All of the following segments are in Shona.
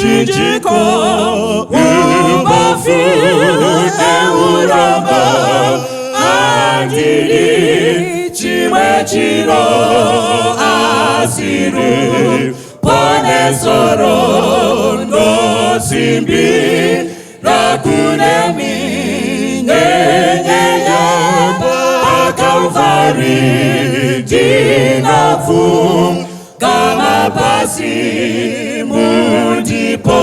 Pachinjiko ubofu euramba andiri chimwechiro asiru pone soro nosimbi rakunemi nyenyeya Calvary dinavum kama pasi mundipo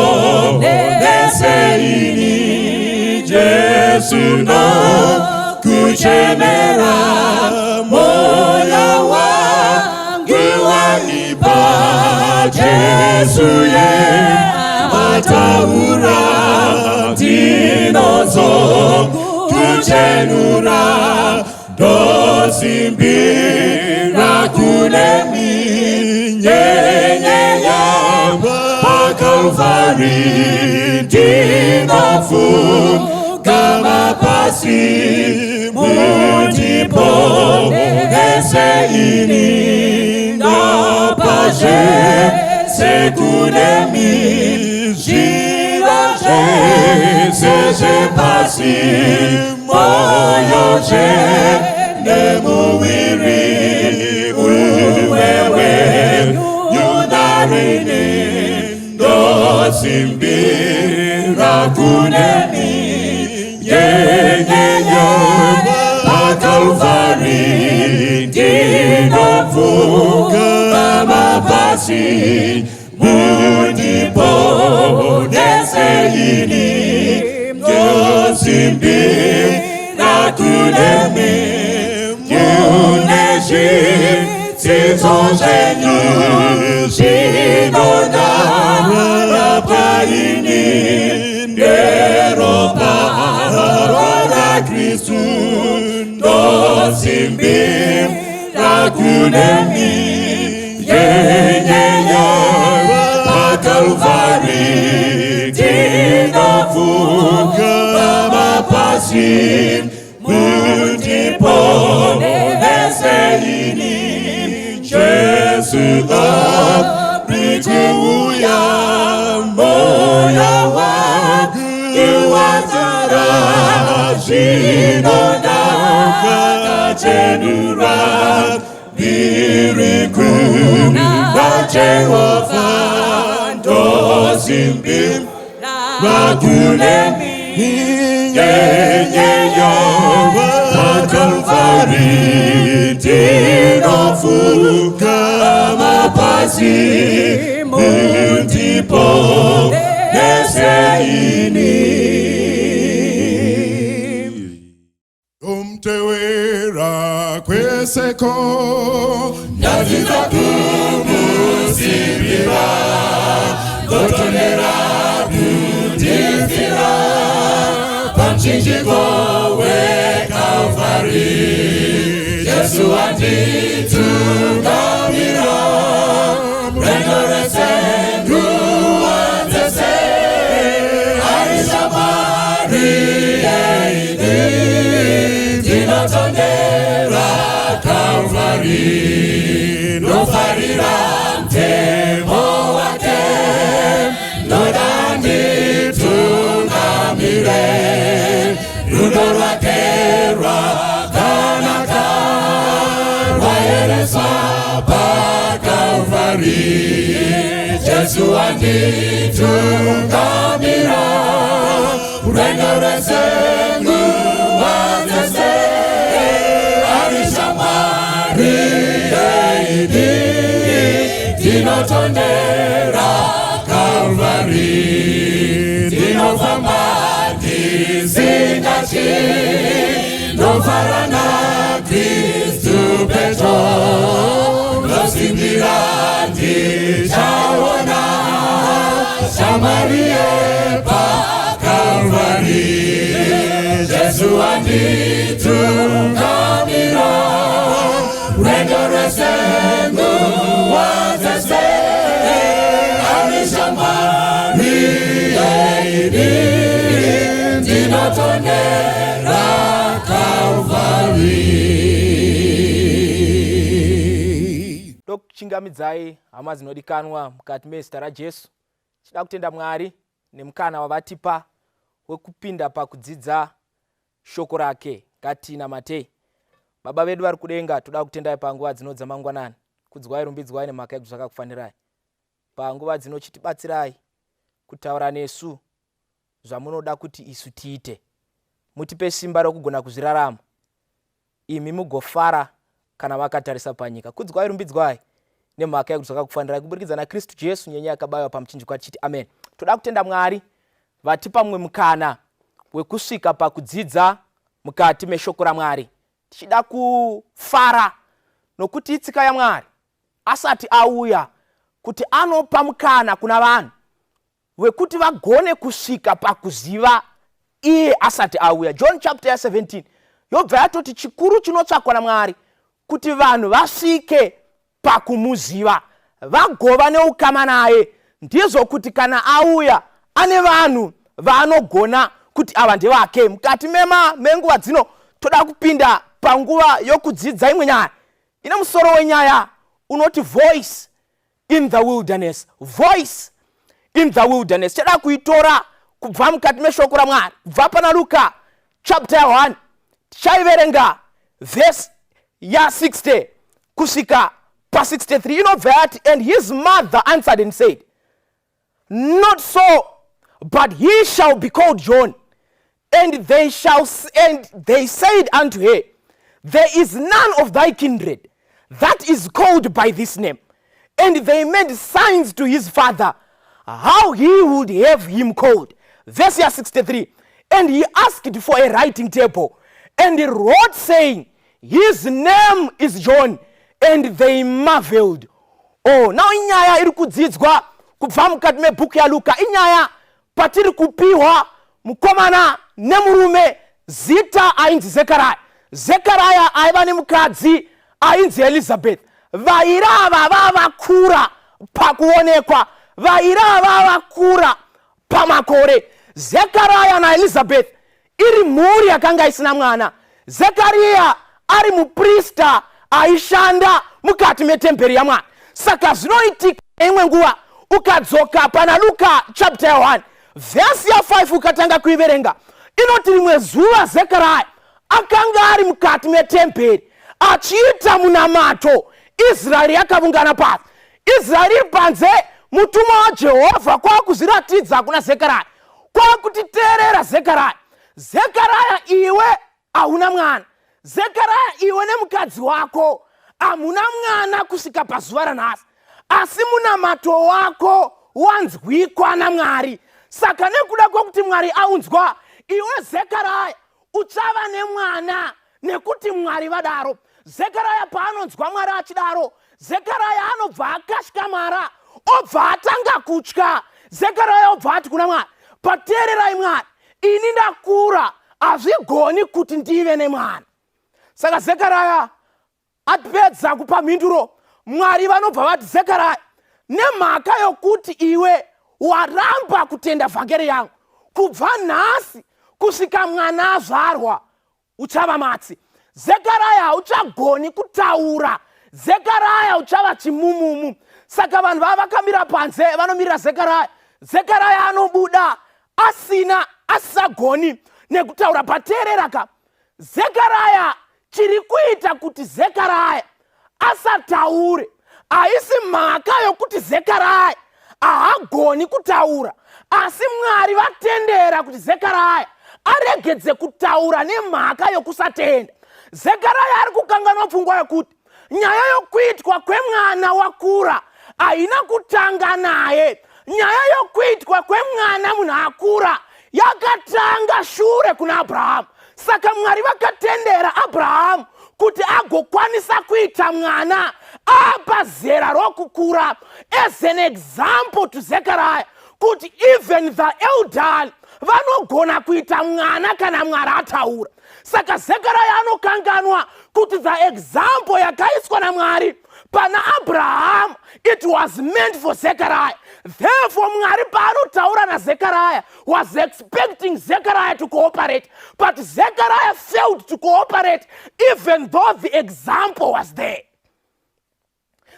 neseini Jesu no kuchemera moyo wangu wanipa Jesu ye mataura dinozo kuchenura dosimbira kunemi nyenyeya Calvary dinafum kama pasi mundipo neseini napaje sekunemi jiraje seje pasi moyoje nemuwiri uwewe yunarini dosimbira kunemi yenyeya Calvary dinavuka mabasi mundipo neseini dosimbira kunemi yuneji tizonjenyu shinona rapaini neropa rora Kristu dosimbira kunemi yenyeya Calvary dinavuka mabasi mundipo neseini Jesu abrikuya moya wangu iwatara shinona katenura biriku na Jehova dosimbim rakunemi yenyeya Calvary dinavuka mabasi mundipo neseini umtewera kweseko naziza kumusibira gotonera kundizira pamchinjiko we Calvary Yesu anditungamira Rendorese nguwazese Aisha Maria idi Dinatondera Calvary Nofarira mtemo wake Nodanditungamire Rundo rwake rwakanaka Rwayereswa pa Calvary Jesu anditungamira Urengorese nguwazese Arisha Maria idi Dinotondera Calvary Dinofamba dizingachi Nofarana Kristu Petro Nosimbira ndichaona Samaria pa Calvary Jesu anditungamira Urengorese nguwazese Arisha Maria idi Dinotondera Calvary Chingamidzai hama zinodikanwa mukati mezita raJesu Chida kutenda Mwari nemukana wavatipa wekupinda pakudzidza shoko rake. Ngatinamatei. Baba vedu vari kudenga, toda kutendai panguva dzinodza mangwanani. Kudzwai rumbidzwai nemhaka yekuzvakakufanirai. Panguva dzinochitibatsirai kutaura nesu zvamunoda kuti isu tiite. Mutipe simba rokugona kuzvirarama. Imi mugofara kana vakatarisa panyika. Kudzwai rumbidzwai nemhaka yekuzvakakufanirai kuburikidza naKristu Jesu nyenya yakabayiwa pamuchinjikwa tichiti amen. Toda kutenda Mwari vatipa mumwe mukana wekusvika pakudzidza mukati meshoko raMwari. Tichida kufara nokuti itsika yaMwari asati auya kuti anopa mukana kuna vanhu wekuti vagone kusvika pakuziva iye asati auya. John chapter 17 yobva yatoti chikuru chinotsvakwa naMwari kuti vanhu vasvike pakumuziva, vagova neukama naye. Ndizvo kuti kana auya ane vanhu vaanogona kuti ava ndevake. Mukati menguva dzino toda kupinda panguva yokudzidza imwe nyaya ine musoro wenyaya unoti voice in the wilderness. Voice in the wilderness. Toda kuitora kubva mukati meshoko raMwari, kubva pana Luka chapter 1 tichaiverenga verse ya 60 kusvika pa 63 inobva yati, and his mother answered and said, not so, but he shall be called John. And they said unto her, there is none of thy kindred that is called by this name. And they made signs to his father how he would have him called. Verse 63, and he asked for a writing table, and he wrote, saying, his name is John. And they marveled. Oh, now inyaya iri kudzidzwa kubva mukati mebhuku yaLuka. Inyaya patiri kupiwa mukomana nemurume zita ainzi Zekaraya. Zekaraya aiva nemukadzi ainzi Elizabeth. Vairava vavakura pakuonekwa, vairava vakura pamakore. Zekaraya na Elizabeth iri mhuri yakanga isina mwana. Zekaria ari muprista aishanda mukati metemberi yaMwari. Saka zvinoitika imwe nguva ukadzoka pana Luka chapter 1 verse ya 5 ukatanga kuiverenga, inoti rimwe zuva Zekaraya akanga ari mukati metemberi achiita munamato. Israeri yakavungana pasi. Israeri iri panze, mutumwa waJehovha kwakuzviratidza kuna Zekaraya, kwakutiteerera Zekaraya. Zekaraya, iwe hauna mwana. Zekaraya, iwe nemukadzi wako hamuna mwana kusvika pazuva ranhasi, asi munamato wako wanzwikwa naMwari. Saka nekuda kwokuti Mwari aunzwa, iwe Zekaraya uchava nemwana nekuti Mwari vadaro. Zekaraya paanonzwa Mwari achidaro, Zekaraya anobva akashkamara, obva atanga kutya. Zekaraya obva ati kuna Mwari, pateererai Mwari, ini ndakura, hazvigoni kuti ndive nemwana. Saka Zekaraya apedza kupa mhinduro, Mwari vanobva vati, Zekaraya, nemhaka yokuti iwe waramba kutenda vhangeri yangu, kubva nhasi kusvika mwana azvarwa uchava matsi. Zekaraya hauchagoni kutaura. Zekaraya uchava chimumumu. Saka vanhu vava vakamira panze vanomirira Zekaraya. Zekaraya anobuda asisagoni nekutaura. Pateerera ka, Zekaraya chiri kuita kuti Zekaraya asataure haisi mhaka yokuti Zekaraya haagoni kutaura, asi Mwari vatendera kuti Zekaraya aregedze kutaura nemhaka yokusatenda. Zekaraya ari kukanganwa pfungwa yokuti nyaya yokuitwa kwemwana wakura haina kutanga naye. Nyaya yokuitwa kwemwana munhu akura yakatanga shure kuna Abrahamu. Saka Mwari vakatendera Abrahamu kuti agokwanisa kuita mwana apa zera rokukura, as an example to Zekaraya, kuti even the elderly vanogona kuita mwana kana Mwari ataura. Saka Zekaraya anokanganwa kuti the example yakaiswa naMwari pana Abraham, it was meant for Zekaraya. Therefore Mwari paanotaura naZekaraya was expecting Zekaraya to cooperate, but Zekaraya failed to cooperate even though the example was there.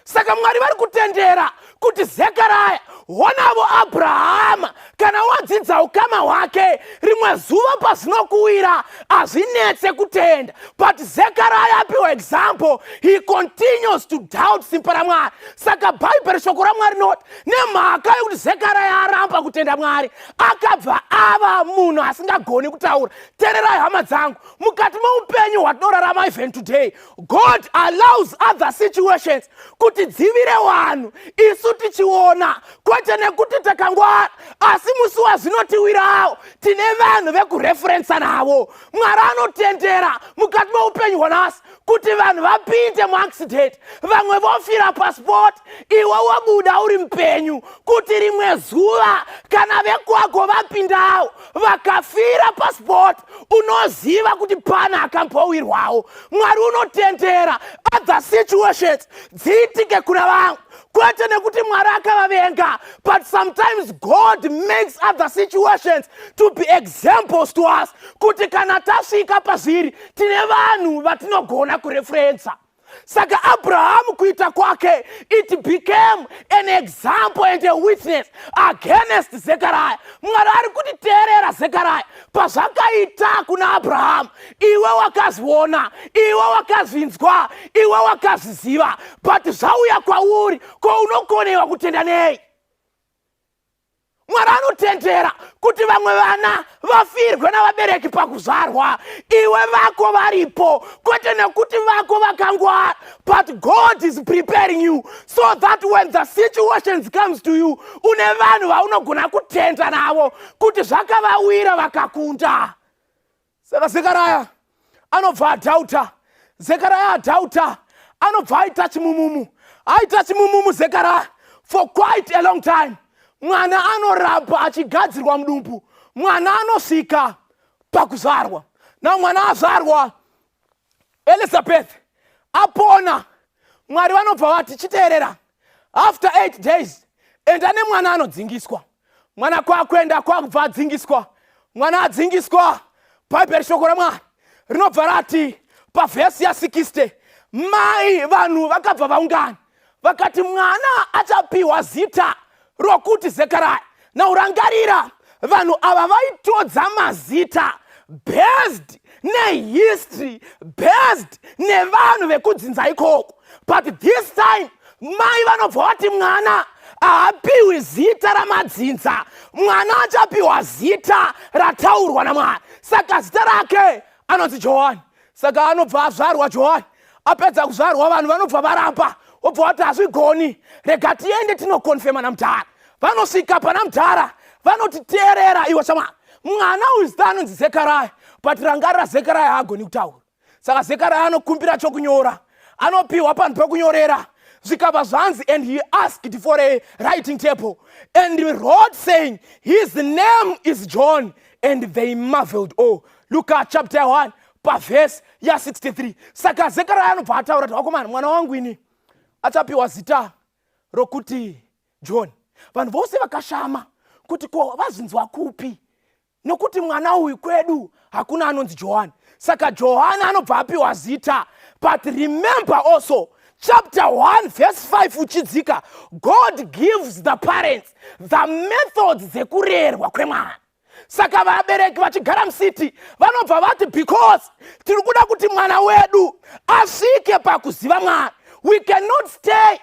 Saka Mwari vari kutendera kuti Zekaraya honavo Abrahama kana wadzidza ukama hwake rimwe zuva pazinokuwira hazvinetse kutenda. But Zechariah apiwa example, he continues to doubt simba raMwari. Saka bhaibheri shoko raMwari rinoti nemhaka yekuti Zechariah aramba kutenda Mwari akabva ava munhu asingagoni kutaura. Teererai hama dzangu, mukati meupenyu hwatinorarama even today, God allows other situations kuti dzivire vanhu isu tichiona, kwete nekuti takangwara, asi musi wazvinotiwirawo tine vanhu vekureferensa navo. Mwari anotendera mukati meupenyu hwanhasi kuti vanhu vapinde muaccident, vamwe vofira passport, iwe wabuda uri mupenyu, kuti rimwe zuva kana vekwako vapindawo vakafira passport, unoziva kuti pana akambowirwawo. Mwari unotendera other situations dziitike kuna vanhu, kwete nekuti Mwari akavavenga, but sometimes God makes other situations to be examples to us, kuti kana tasvika pazviri tine vanhu vatinogona kureferensa. Saka Abraham kuita kwake, it became an example and a witness against Zechariah. Mwari ari kutiteerera Zechariah pazvakaita kuna Abraham. Iwe wakazviona, iwe wakazvinzwa, iwe wakazviziva, but zvauya kwauri ko unokonewa kutenda nei? Mwari anotendera kuti vamwe vana vafirwe navabereki pakuzvarwa, iwe vako varipo, kwete nekuti vako vakangwara. But God is preparing you so that when the situations comes to you, une vanhu vaunogona kutenda navo kuti zvakavawira vakakunda. Saka Zechariah anobva adhauta. Zechariah adhauta anobva aita chimumumu. Aita chimumumu Zechariah for quite a long time. Mwana anoramba achigadzirwa mudumbu, mwana anosvika pakuzvarwa. Na mwana azvarwa, Elizabeth apona, Mwari vanobva vati chiteerera, after 8 days enda nemwana anodzingiswa. Mwana kwakuenda kwakubva adzingiswa. Mwana adzingiswa, bhaibheri shoko raMwari rinobva rati pavhesi ya60, mai vanhu vakabva vaungana vakati mwana achapiwa zita rokuti Zechariah. Naurangarira, vanhu ava vaitodza mazita based nehistory, based nevanhu vekudzinza ikoko. But this time, mai vanobva vati mwana haapiwi zita ramadzinza, mwana achapiwa zita rataurwa naMwari. Saka zita rake anonzi Johani. Saka anobva azvarwa Johani. Apedza kuzvarwa vanhu vanobva varamba, obva vati hazvigoni, rega tiende tinokonfema naMutara. Vanosvika pana Mutara, vanotiteerera iwe shamwari, mwana uyu zita anonzi Zechariah, but rangarira Zechariah haagoni kutaura. Saka Zechariah anokumbira chokunyora, anopiwa panhu pekunyorera. Zvikabva zvanzi, and he asked for a writing table, and he wrote saying, his name is John, and they marveled. Oh, look at chapter 1 pavhesi ya63. Saka Zechariah anobva ataura kuti wakomana, mwana wangu ini achapiwa zita rokuti John. Vanhu vose vakashama kuti ko vazvinzwa kupi, nokuti mwana uyu kwedu hakuna anonzi Johani. Saka Johani anobva apiwa zita. But remember also, chapter 1 verse 5 uchidzika, God gives the parents the methods dzekurerwa kwemwana. Saka vabereki vachigara musiti vanobva vati, because tiri kuda kuti mwana wedu asvike pakuziva Mwari, we cannot stay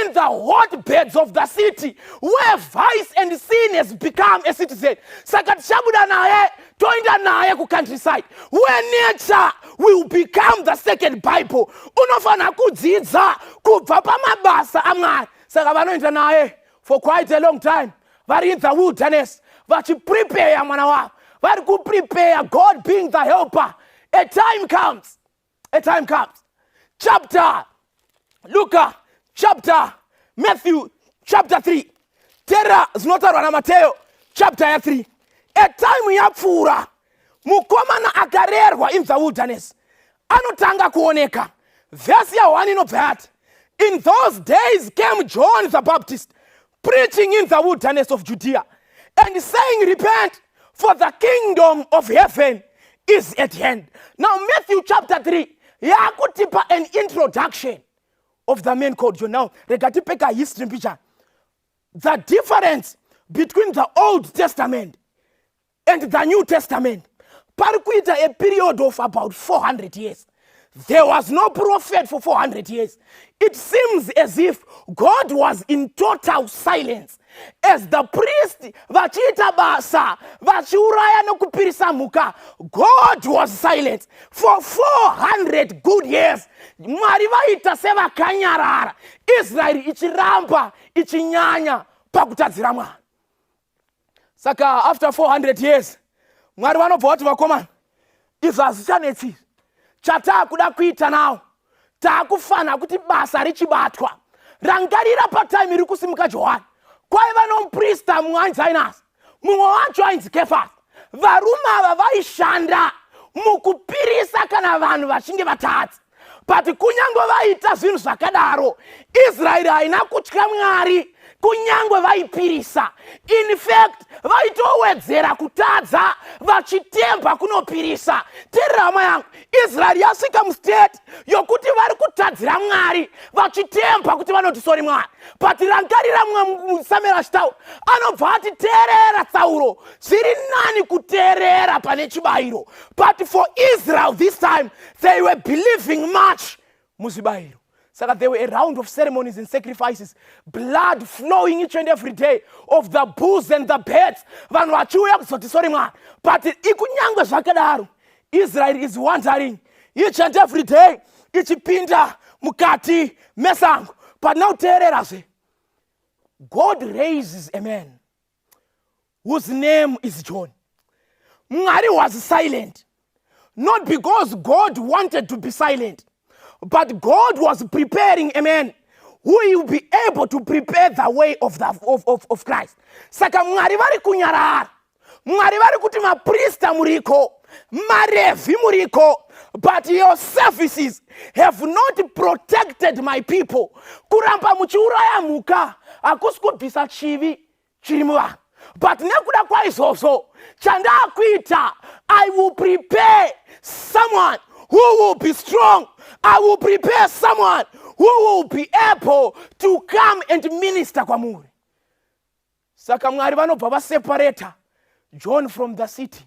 in the hotbeds of the city where vice and sin has become a citizen. Saka tichabuda naye toenda naye ku countryside where nature will become the second Bible. Unofana kudzidza kubva pamabasa aMwari. Saka vanoenda naye for quite a long time, vari in the wilderness vachiprepare mwana wavo, vari kuprepare, God being the helper. A time comes, Luka chapter, Matthew chapter 3, tera zinotaurwa naMateo chapter 3. A time yapfuura, mukomana akarerwa in the wilderness anotanga kuoneka. Verse ya 1 inobva yati, in those days came John the Baptist preaching in the wilderness of Judea and saying, repent, for the kingdom of heaven is at hand. Now Matthew chapter 3 yakutipa an introduction of the man called John. Now, regatipeka history picture. the difference between the Old Testament and the New Testament, parikuita a period of about 400 years. There was no prophet for 400 years. It seems as if God was in total silence. As the priest vachita basa vachiuraya nokupirisa muka, God was silent for 400 good years. Mwari vaita sevakanyarara, Israel ichiramba ichinyanya pakutadzira Mwari. Saka after 400 years, Mwari vanobva vati vakomana, izvo hazvichanetsi. Chatakuda kuita nawo, takufana kuti basa richibatwa. Rangarira patime iri kusimuka Johani, kwaiva nomuprista mumwe ainzi Ainasi, mumwe wacho ainzi Kefasi. Varume ava vaishanda mukupirisa kana vanhu vachinge vatadza. But kunyangwe vaita zvinhu zvakadaro, Israeri haina kutya Mwari kunyangwe vaipirisa. In fact, vaitowedzera kutadza vachitemba kunopirisa. Tirama yangu, Israeri yasvika mustate yokuti vari kutadzira Mwari vachitemba kuti vanoti sori Mwari. But rangarira mumwe Samuel achitaura, anobva ati teerera Sauro, zviri nani kuteerera pane chibayiro. But for Israel this time, they were believing much muzvibayiro. Saka there were a round of ceremonies and sacrifices, blood flowing each and every day of the bulls and the birds. Vanhu vachiuya kuzoti sori Mwari. But ikunyangwe zvakadaro, Israel is wandering each and every day, ichipinda mukati mesango. But now teererazve, God raises a man whose name is John. Mwari was silent, not because God wanted to be silent, but God was preparing a man who will be able to prepare the way of Christ. Saka Mwari vari kunyarara, Mwari vari kuti maprista muriko, marevi muriko, but your services have not protected my people. Kuramba muchiuraya muka, hakusi kubvisa chivi chiri muvanhu. But nekuda kwaizvozvo, chandakuita, I will prepare someone who will be strong. I will prepare someone who will be able to come and minister kwamuri. Saka Mwari vanobva vaseparata John from the city.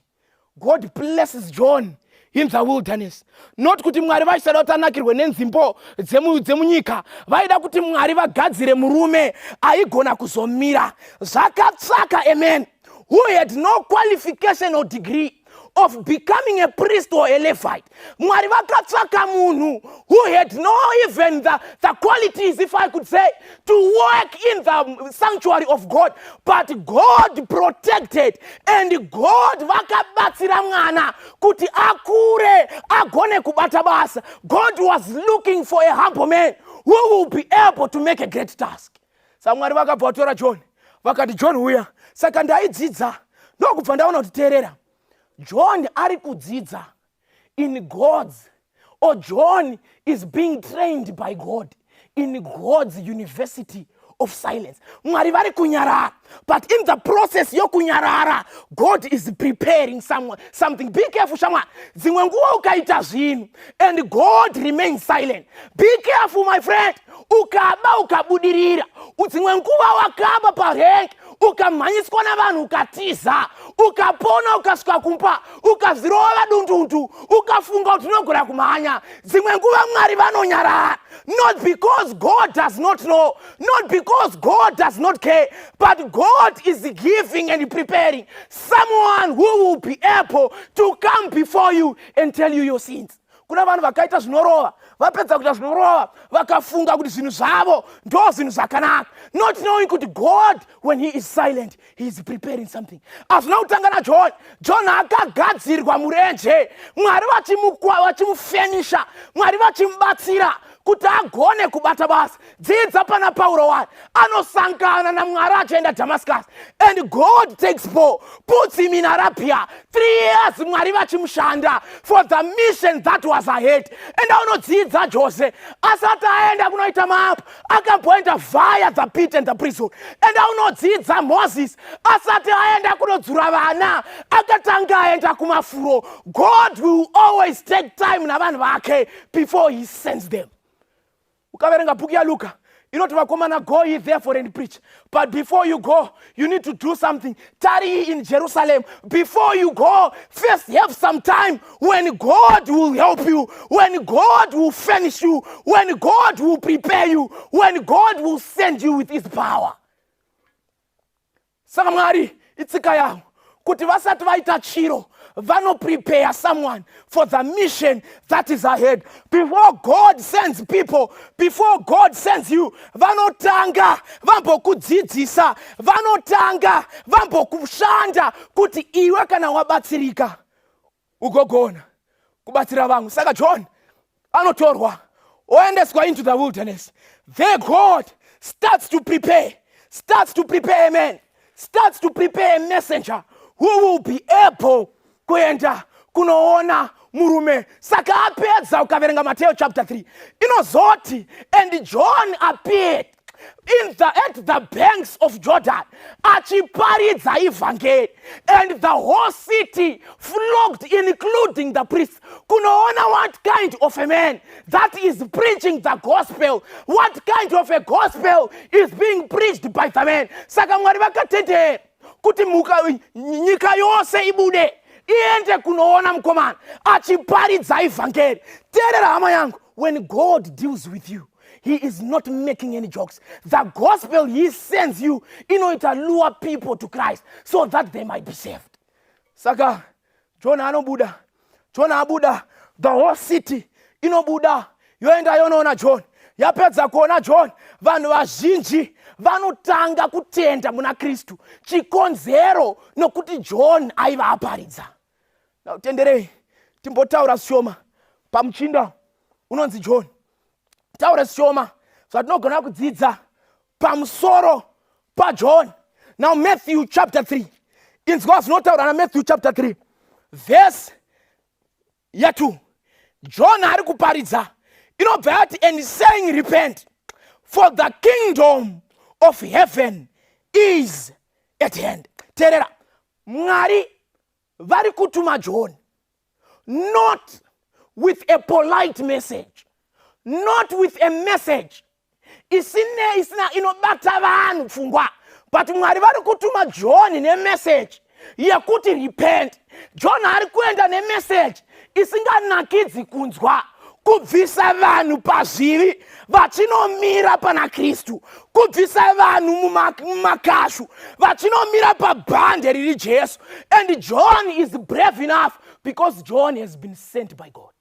God blesses John in the wilderness. Not kuti Mwari vachida kuti anakirwe nenzimbo dzemunyika. Vaida kuti Mwari vagadzire murume aigona kuzomira. Zvakatsvaka a man who had no qualification or degree of becoming a priest or a Levite. Mwari vakatsvaka munhu who had no even the qualities, if I could say, to work in the sanctuary of God. But God protected, and God vakabatsira mwana kuti akure agone kubata basa. God was looking for a humble man who will be able to make a great task. Sa Mwari vakabva vatora John, vakati John uya. Saka ndaidzidza ndokubva ndaona kuti teerera, John ari kudzidza in God's, or John is being trained by God in God's university of silence. Mwari vari kunyarara, but in the process yokunyarara, God is preparing something. Be careful, Shama. Dzimwe nguva ukaita zvinhu and God remains silent. Be careful, my friend. Ukaba ukabudirira, dzimwe nguva wakaba parengi, ukamhanyiswa navanhu ukatiza, ukapona ukasvika kumba, ukazirova dundundu, ukafunga kuti unogona kumhanya. Dzimwe nguva Mwari vanonyarara, not because God does not know, not because God does not care, but God is giving and preparing someone who will be able to come before you and tell you your sins. Kuna vanhu vakaita zvinorova, vapedza kuita zvinorova, vakafunga kuti zvinhu zvavo ndo zvinhu zvakanaka, not knowing kuti God, when he is silent, he is preparing something. Hazvina kutanga naJohn. John akagadzirwa murenje, Mwari vachimufenisha, Mwari vachimubatsira kuti agone kubata basa. Dzidza pana Pauro wari anosangana naMwari achienda Damascus, and God takes Paul, puts him in Arabia. 3 years Mwari vachimushanda for the mission that was ahead. And aunodzidza Jose asati aenda kunoita map, akamboenda via the pit and the prison. And aunodzidza Moses asati aenda kunodzura vana, akatanga aenda kumafuro. God will always take time navanhu vake before he sends them. Ukaverenga bhuku yaLuka, Inoti vakomana, go ye therefore and preach. But before you go, you need to do something. Tarry in Jerusalem. Before you go, first have some time when God will help you, when God will furnish you, when God will prepare you, when God will send you with his power. Saka Mwari, itsika yawo kuti vasati vaita chiro vano prepare someone for the mission that is ahead. Before God sends people, before God sends you, vanotanga vambokudzidzisa, vanotanga vambokushanda kuti iwe kana wabatsirika ugogona kubatsira vanhu. Saka John anotorwa oendeswa into the wilderness. There God starts to prepare a man, starts to prepare a messenger who will be able kuenda kunoona murume. Saka apedza ukaverenga Matthew chapter 3 inozoti, and John appeared at the banks of Jordan achiparidza evangeli, and the whole city flocked, including the priests, kunoona what kind of a man that is preaching the gospel, what kind of a gospel is being preached by the man. Saka Mwari vakatendera kuti nyika yose ibude iende kunoona mukomana achiparidza evangeli. Terera hama yangu, when God deals with you, he is not making any jokes. The gospel he sends you, inoita lure people to Christ so that they might be saved. Saka John abuda, the whole city inobuda yoenda yonoona John. Yapedza kuona John, vanhu vazhinji vanotanga kutenda muna Kristu. Chikonzero nokuti John aiva aparidza. Now tenderei timbotaura shoma pamuchinda unonzi John. Taura shoma zvatinogona kudzidza pamusoro paJohn. Now Matthew chapter 3. Inzwa zvinotaura na Matthew chapter 3 verse 2. John ari kuparidza inobva yati, and saying, repent, for the kingdom of heaven is at hand. Terera, Mwari vari kutuma John, not with a polite message, not with a message isina inobata vanhu pfungwa, but Mwari vari kutuma John ne message yekuti repent. John ari kuenda ne message isinganakidzi kunzwa, kubvisa vanhu pazvivi vachinomira pana Kristu, kubvisa vanhu mumakashu vachinomira pabhande riri Jesu. And John is brave enough because John has been sent by God.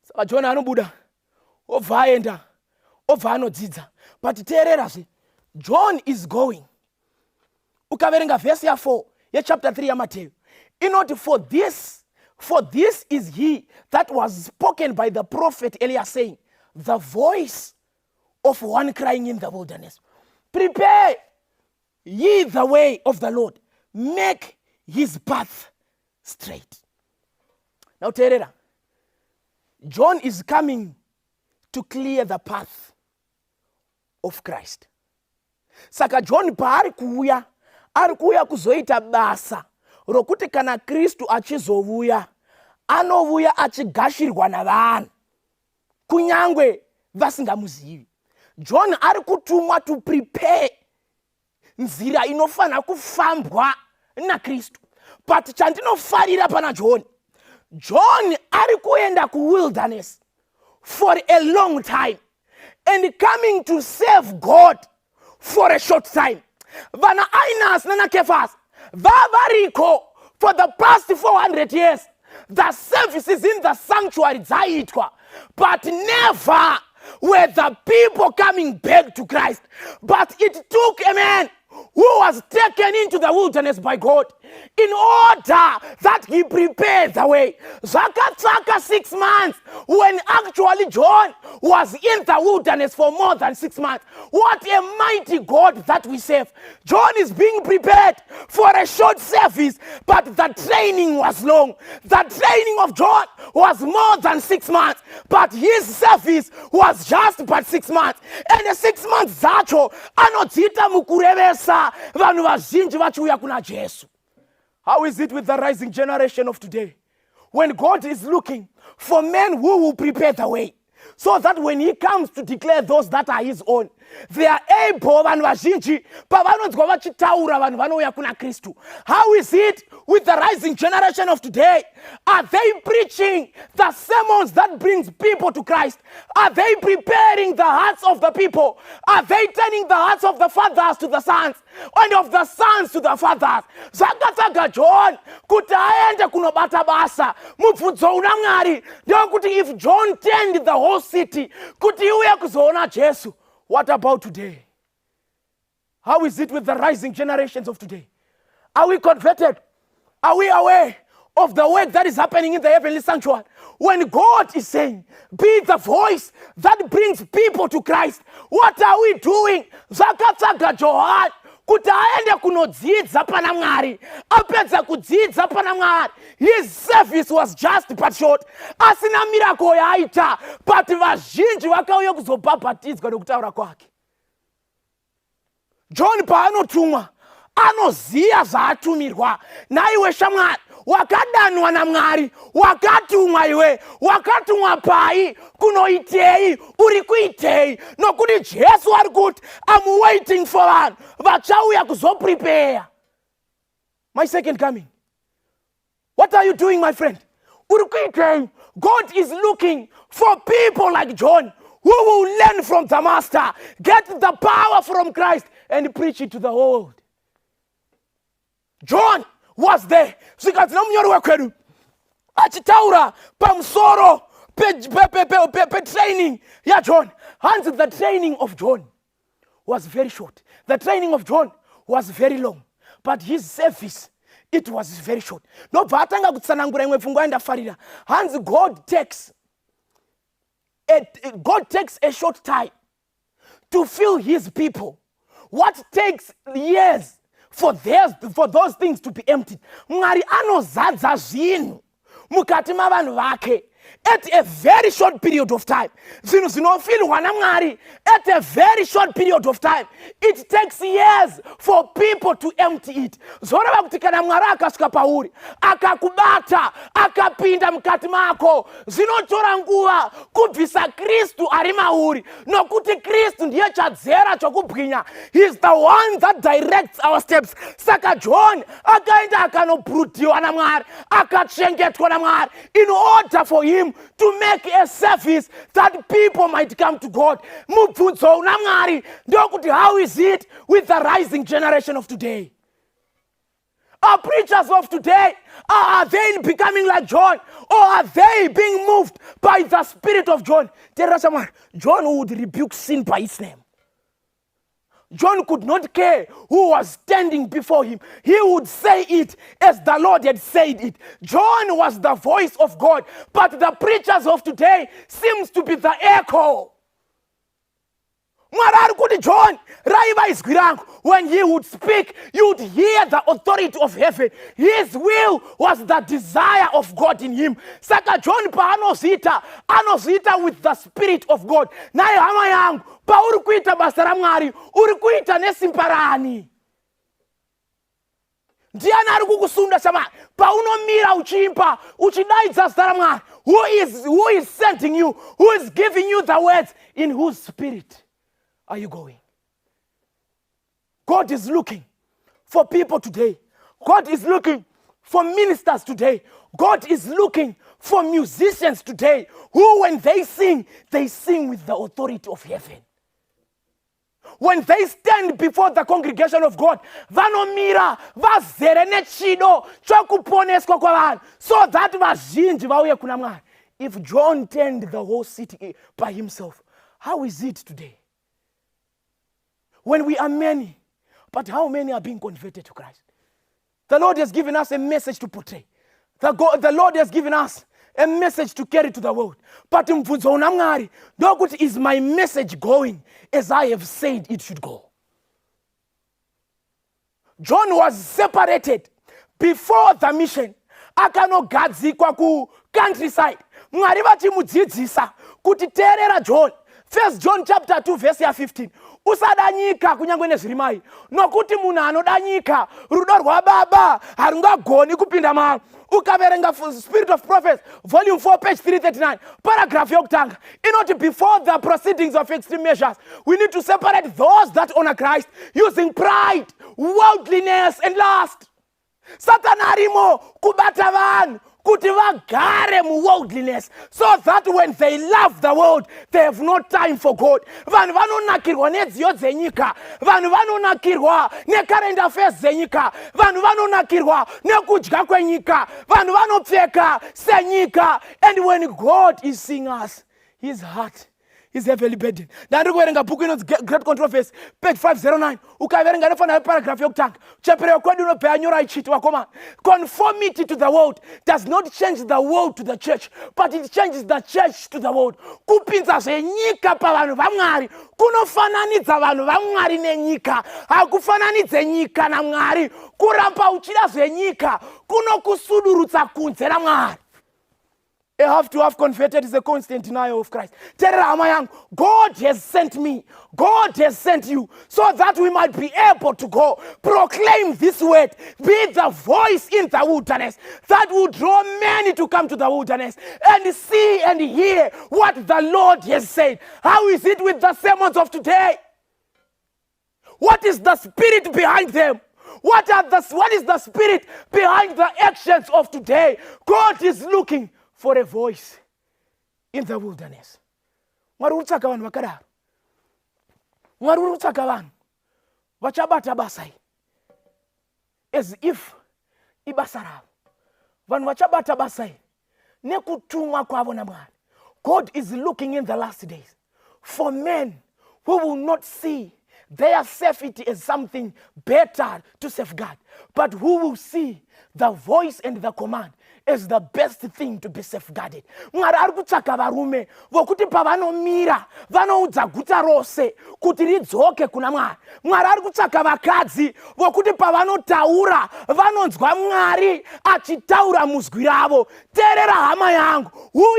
Saka John anobuda obva aenda obva anodzidza. But teererazve, John is going. Ukaverenga verse 4 chapter 3 yaMatthew inoti, for this is he that was spoken by the prophet Elias, saying, the voice of one crying in the wilderness, prepare ye the way of the Lord, make his path straight. Now terera, John is coming to clear the path of Christ. Saka John paari kuuya, ari kuuya kuzoita basa rokuti kana Kristu achizovuya, anovuya achigashirwa navanhu kunyangwe vasingamuzivi. John ari kutumwa to prepare nzira inofana kufambwa na Kristu. But chandinofarira pana John ari kuenda ku wilderness for a long time and coming to serve God for a short time. Vana Ainas nana Kefas vavariko for the past 400 years. The services in the sanctuary zaitwa, but never were the people coming back to Christ. But it took a man who was taken into the wilderness by God in order that he prepared the way. Zvakatsaka 6 months when actually John was in the wilderness for more than 6 months. What a mighty God that we serve. John is being prepared for a short service, but the training was long. The training of John was more than 6 months, but his service was just but 6 months. And the 6 months zacho anodzita mukurevesa vanhu vazhinji vachiuya kuna Jesu. How is it with the rising generation of today? When God is looking for men who will prepare the way, so that when he comes to declare those that are his own, they are able, vanhu vazhinji pavanonzwa vachitaura vanhu vanouya kuna Kristu. How is it with the rising generation of today? Are they preaching the sermons that brings people to Christ? Are they preparing the hearts of the people? Are they turning the hearts of the fathers to the sons and of the sons to the fathers? Zvakatsaga John kuti aende kunobata basa. Mubvudzo una Mwari ndokuti if John turned the whole city kuti iuye kuzoona Jesu, what about today? How is it with the rising generations of today? Are we converted? Are we aware of the work that is happening in the heavenly sanctuary? When God is saying, be the voice that brings people to Christ, what are we doing? Zvakatsaga John kuti aende kunodzidza pana Mwari. Apedza kudzidza pana Mwari, his service was just but short. Asina miracle yaaita, but vazhinji vakauya kuzobhabhatidzwa nekutaura kwake. John paanotumwa anoziya zvaatumirwa. Naiwe shamwari wakadanwa naMwari, wakatumwa iwe, wakatumwa pai, kunoitei, uri kuitei, nokuti Jesu ari kuti I'm waiting for vanhu vachauya kuzoprepare my second coming. What are you doing, my friend? Uri kuitei. God is looking for people like John who will learn from the master, get the power from Christ and preach it to the world. John was there. Zvikati nomunyori wekwedu achitaura pamusoro pe training ya John. Hence the training of John was very short. The training of John was very long. But his service, it was very short. Nobva atanga kutsanangura imwe pfungwa yandafarira. Hence God takes a short time to fill his people. What takes years for those things to be emptied. Mwari anozadza zvinhu mukati mavanhu vake at a very short period of time. Zvinhu zvinofilwa naMwari at a very short period of time. It takes years for people to empty it. Zvoreva kuti kana Mwari akasvika pauri akakubata akapinda mukati mako, zvinotora nguva kubvisa Kristu ari mauri, nokuti Kristu ndiye chadzera chokubwinya. He is the one that directs our steps. Saka John akaenda akanobrudiwa naMwari, akachengetwa naMwari in order for him to make a service that people might come to God. Mubvudzo una Mwari ndokuti how is it with the rising generation of today? Are preachers of today, are they becoming like John, or are they being moved by the spirit of John? John would rebuke sin by its name. John could not care who was standing before him. He would say it as the Lord had said it. John was the voice of God, but the preachers of today seems to be the echo. John, when he would speak, you would hear the authority of heaven. His will was the desire of God in him. Saka John paanozita with the spirit of God. Naye hama yangu, pa uri kuita basa ra Mwari, uri kuita nesimba rani. Ndiani ari kukusunda sama, paunomira uchimba, uchidaidza zita ra Mwari. Who is sending you? Who is giving you the words? In whose spirit are you going? God is looking for people today. God is looking for ministers today. God is looking for musicians today who, when they sing with the authority of heaven. When they stand before the congregation of God, vanomira vazere nechido chokuponeswa kwavanhu, so that vazhinji vauye kuna Mwari. If John turned the whole city by himself, how is it today? When we are many, but how many are being converted to Christ? The Lord has given us a message to portray. The Lord has given us a message to carry to the world. But mvunzo una Mwari, ndokuti is my message going as I have said it should go? John was separated before the mission. Akanogadzikwa ku countryside. Mwari vachimudzidzisa kuti teerera John. 1 John chapter 2 verse 15. usada nyika kunyangwe nezviri mai nokuti munhu anoda nyika rudo rwababa harungagoni kupinda maari. Ukaverenga Spirit of Prophets volume 4 page 339 paragraph yokutanga inoti before the proceedings of extreme measures we need to separate those that honor Christ using pride, worldliness and lust. Satan arimo kubata vanhu kuti vagare muworldliness so that when they love the world they have no time for God. Vanhu vanonakirwa nedziyo dzenyika, vanhu vanonakirwa necurrent affairs dzenyika, vanhu vanonakirwa nekudya kwenyika, vanhu vanopfeka senyika. And when God is seeing us, his heart is heavily burdened. Ndari kuverenga bhuku inonzi Great Controversy page 509 ukaverenga nefana paragraph yokutanga chapter kwedu unobva yanyora ichiti vakomana, conformity to the world does not change the world to the church but it changes the church to the world. Kupinza zvenyika pavanhu vaMwari kunofananidza vanhu vaMwari nenyika, hakufananidze nyika naMwari. Kuramba uchida zvenyika kunokusudurutsa kunze naMwari. A have to have converted is a constant denial of Christ. God has sent me. God has sent you so that we might be able to go proclaim this word, be the voice in the wilderness that will draw many to come to the wilderness and see and hear what the Lord has said. How is it with the sermons of today? What is the spirit behind them? What is the spirit behind the actions of today? God is looking for a voice in the wilderness. Mwari urutsaka vanhu vakadaro. Mwari urutsaka vanhu vachabata basa iri as if ibasa ravo. Vanhu vachabata basa iri nekutumwa kwavo naMwari. God is looking in the last days for men who will not see their safety as something better to safeguard, but who will see the voice and the command is the best thing to be safeguarded. Mwari ari kutsvaka varume vokuti pavanomira vanoudza guta rose kuti ridzoke kuna Mwari. Mwari ari kutsvaka vakadzi vokuti pavanotaura vanonzwa Mwari achitaura muzwi ravo. Teerera hama yangu, who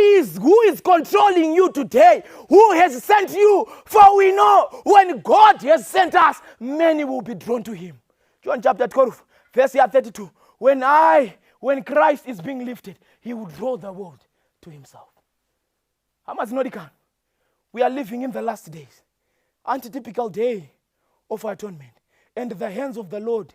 is controlling you today? Who has sent you? For we know when God has sent us, many will be drawn to him. John chapter 12 verse 32. When Christ is being lifted, he will draw the world to himself. We are living in the last days, antitypical day of atonement, and the hands of the Lord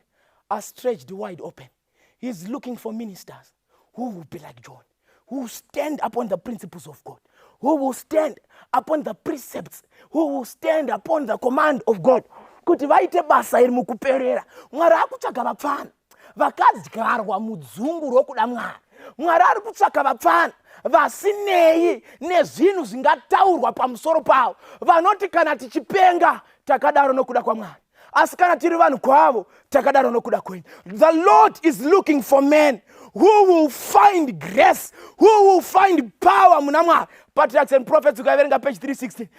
are stretched wide open. He is looking for ministers who will be like John, who will stand upon the principles of God, who will stand upon the precepts, who will stand upon the command of God. Kuti vaite basa iri mukuperera. Mwari akutsvaga vapfana vakadyarwa mudzungu rokuda Mwari. Mwari ari kutsvaka vapfana vasinei nezvinhu zvingataurwa pamusoro pavo, vanoti kana tichipenga takadaro nokuda kwaMwari, asi kana tiri vanhu kwavo takadaro nokuda kwenyu. The Lord is looking for men who will find grace, who will find power muna Mwari. Patriarchs and Prophets ukaverenga page 316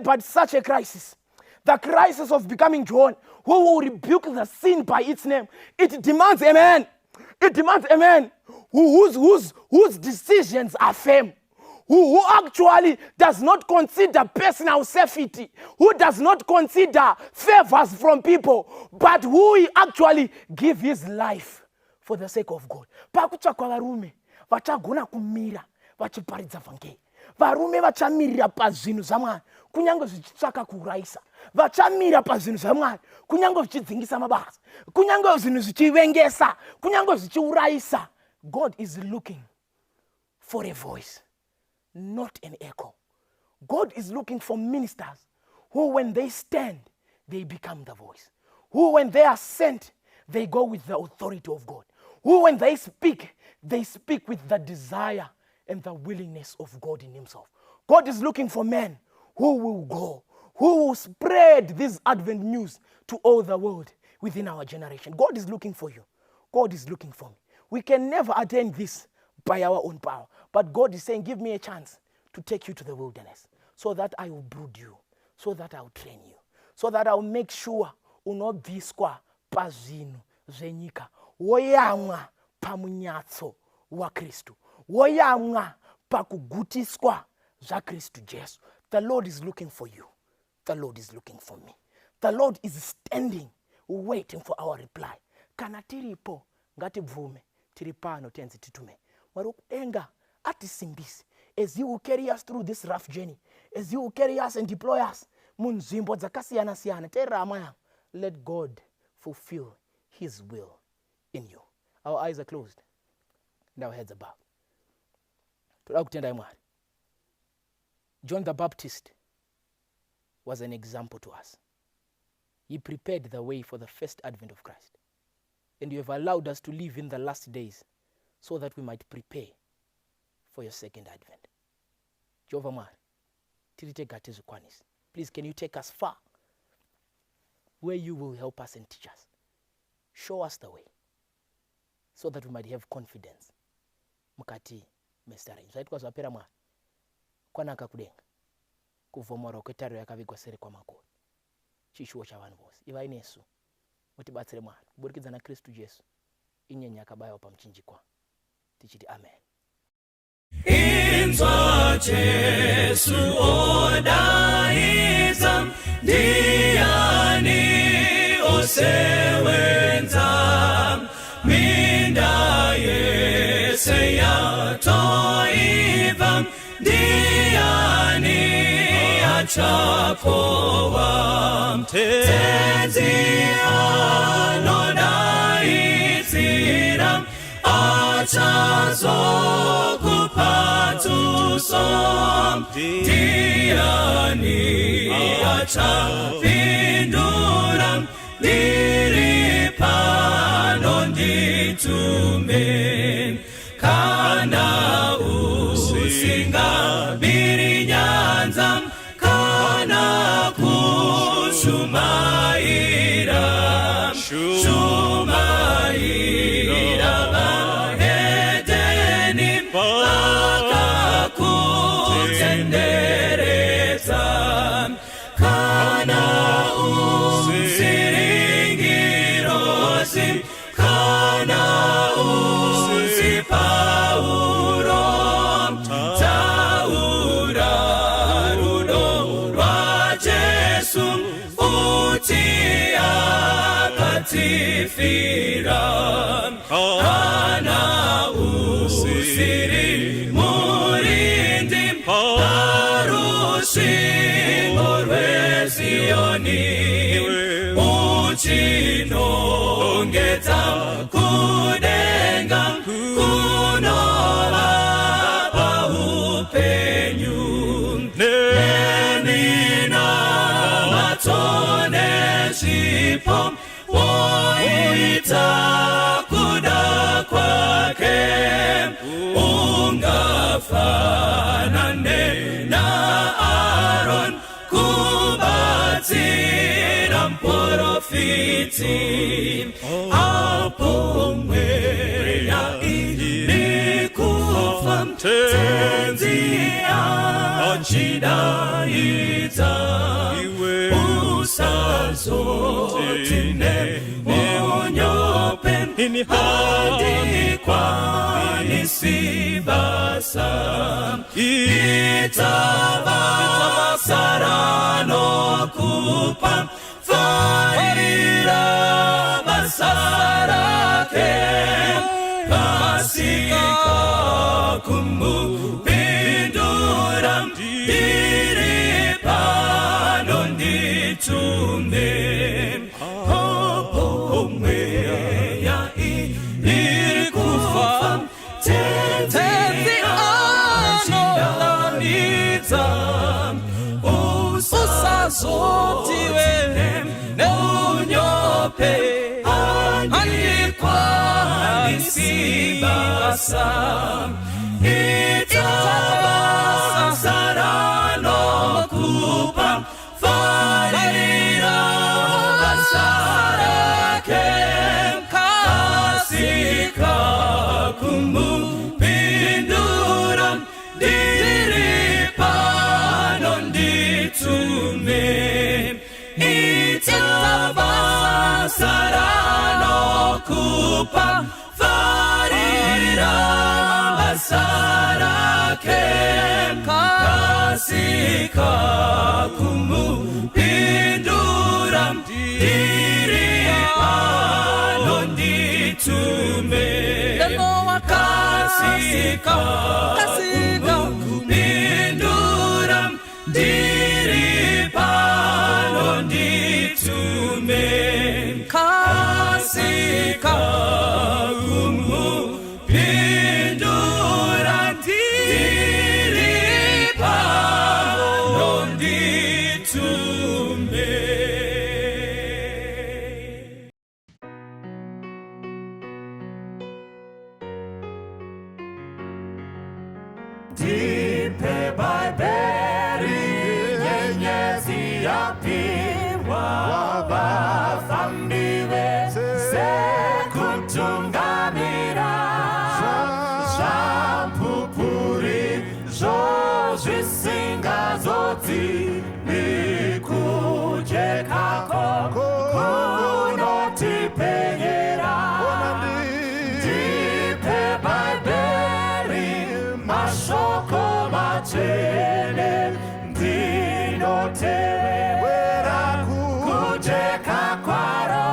but such a crisis, the crisis of becoming John, who will rebuke the sin by its name, it demands a man. It demands a man whose decisions are firm, who actually does not consider personal safety, who does not consider favors from people, but who will actually give his life for the sake of God. Pakutsvakwa varume vachagona kumira vachiparidza vhangeri, varume vachamirira pazvinhu zvaMwari kunyange zvichitsvaka kuurayisa, vachamira pazvinhu zvaMwari kunyange zvichidzingisa mabasa, kunyange zvinhu zvichivengesa, kunyange zvichiurayisa. God is looking for a voice, not an echo. God is looking for ministers who when they stand, they become the voice. Who when they are sent, they go with the authority of God. Who when they speak with the desire and the willingness of God in himself. God is looking for men who will go, who will spread this Advent news to all the world within our generation. God is looking for you. God is looking for me. We can never attain this by our own power. But God is saying, give me a chance to take you to the wilderness so that I will brood you, so that I will train you, so that I will make sure unobviswa pazvinhu zvenyika, woyamwa pamunyatso wa Kristu, woyamwa pakugutiswa zvaKristu Jesu. The Lord is looking for you. The Lord is looking for me. The Lord is standing, waiting for our reply. Kana tiripo, ngatibvume, tiripano tenzi titume. Mwari wekudenga atisimbise. As you will carry us through this rough journey, as you will carry us and deploy us, munzvimbo dzakasiyana siyana, terama yangu, let God fulfill his will in you. Our eyes are closed and our heads are bowed. Toda kutenda Mwari. John the Baptist was an example to us. He prepared the way for the first advent of Christ. And you have allowed us to live in the last days so that we might prepare for your second advent. Jehovah Mwari, tiritega tizukwanisi. Please, can you take us far where you will help us and teach us? Show us the way so that we might have confidence. Mukati mestari. Zvaitwa zvapera Mwari. Kwanaka kudenga. Kuvhomora kwetaro yakavigwa sere kwa makuru. Chishuwo chavanhu vose. Ivai nesu. Mutibatsire Mwari. Kuburikidza naKristu Jesu. Inyenya yakabayiwa pamuchinjikwa. Tichiti amen. Inzwa Jesu odaidza, ndiani osewenza, minda yese yatoiva, ndiani achapowa, tenzi anodaidzira, achazokupatuso, ndiani achapindura, ndiri pano nditume, kana usingabiri nyanza, kana kushumaira, shumaira vahedeni, akakutendereza, kana usiringirosi, kana usipauro, taura rudo rwa Jesu, uti akatifira, kana usiri murindi, parusvingo rweZioni, uchinongedza kudenga, kunova paupenyu, nemina matone zvipo, woita kuda kwake, ungafanane naAron, kubatsira muprofiti, apo mweya iri kufa, tenzi achidaidza, usazoti nemunyope, handikwanisi basa, ita basa ranokupa, farira basa rake, kasika kumupindura, ndiri pano nditume, apo mweya iri kufa, tenzi anolanidza, usazotiwe neunyope, handikwanisi basa, ita basa ranokupa, farira basa rake, kasika kumupindura, ndiri pano nditume, ita basa ranokupa, farira basa rake, kasika kumupindura ndiri pano nditume kasika kumupindura ndiri pano nditume kasika kumupindura ndiri pano nditume. Ndipe Babeli nyenyezi yapirwa wabafambiwe sekutungamira shampupuri zozvisinga zodzi nikujekako kunotipenyera. Ndipe Babeli mashoko machene ndinotewera kujeka kwaro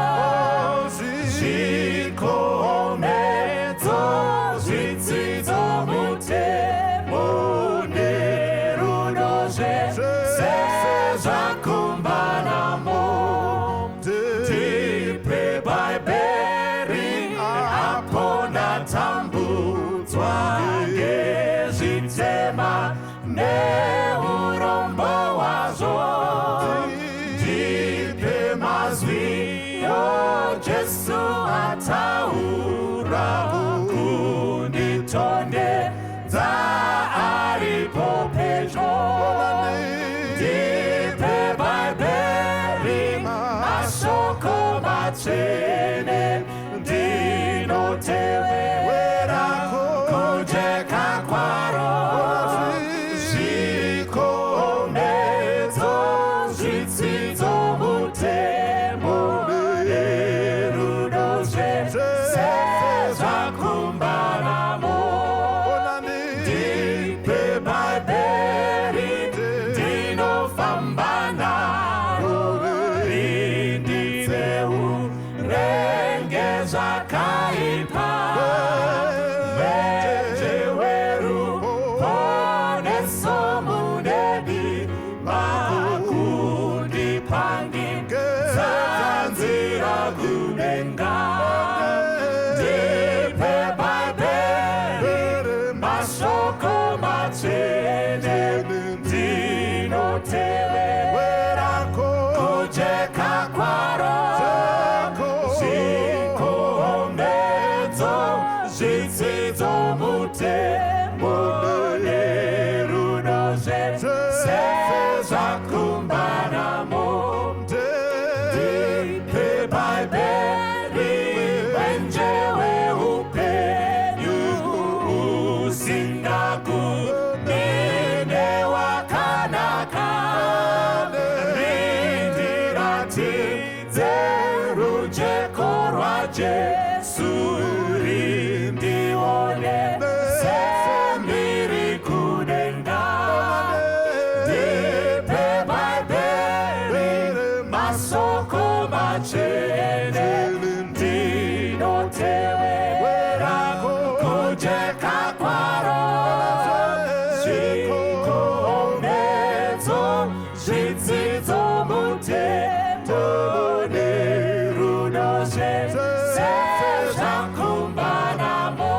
zvikomedzo zvidzidzo mutemo nerunozve sezvakumbanamo. Ndipe Babeli apo ndatambudzwa ngezvitema neurombo hwazvo. Ndipe mazwi Jesu ataura kunditondedza aripo pedyo. Ndipe Babeli mashoko machene ndinotevera kujeka kwaro zvikomedzo zvidzidzo mutemo nerunozve sezvakumbanamo. Ndipe Babeli ndinofamba naro rinditseurenge zvakaipa vejeweru poneso munedi vakundipangidza nzira kudenga. Ndipe Babeli mashoko machene ndinotevera kujeka kwaro zvikomedzo zvidzidzo mutemo nerunozve sezvakumbanamo. Ndipe Babeli mwenje weupenyu usingagumine wakanaka. Rindiratidze rujeko rwaJesu rindione semiri kudenga. Ndipe Babeli masoko machene ndinotevera kujeka kwaro zvikomedzo zvidzidzo mutemo nerunozve sezvakumbanamo.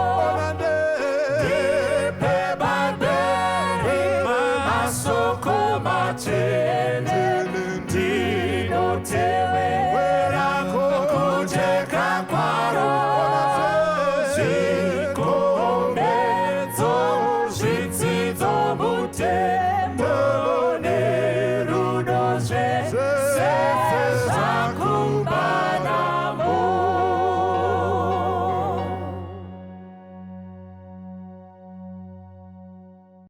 Ndipe Babeli masoko machene ndinotevera kujeka kwaro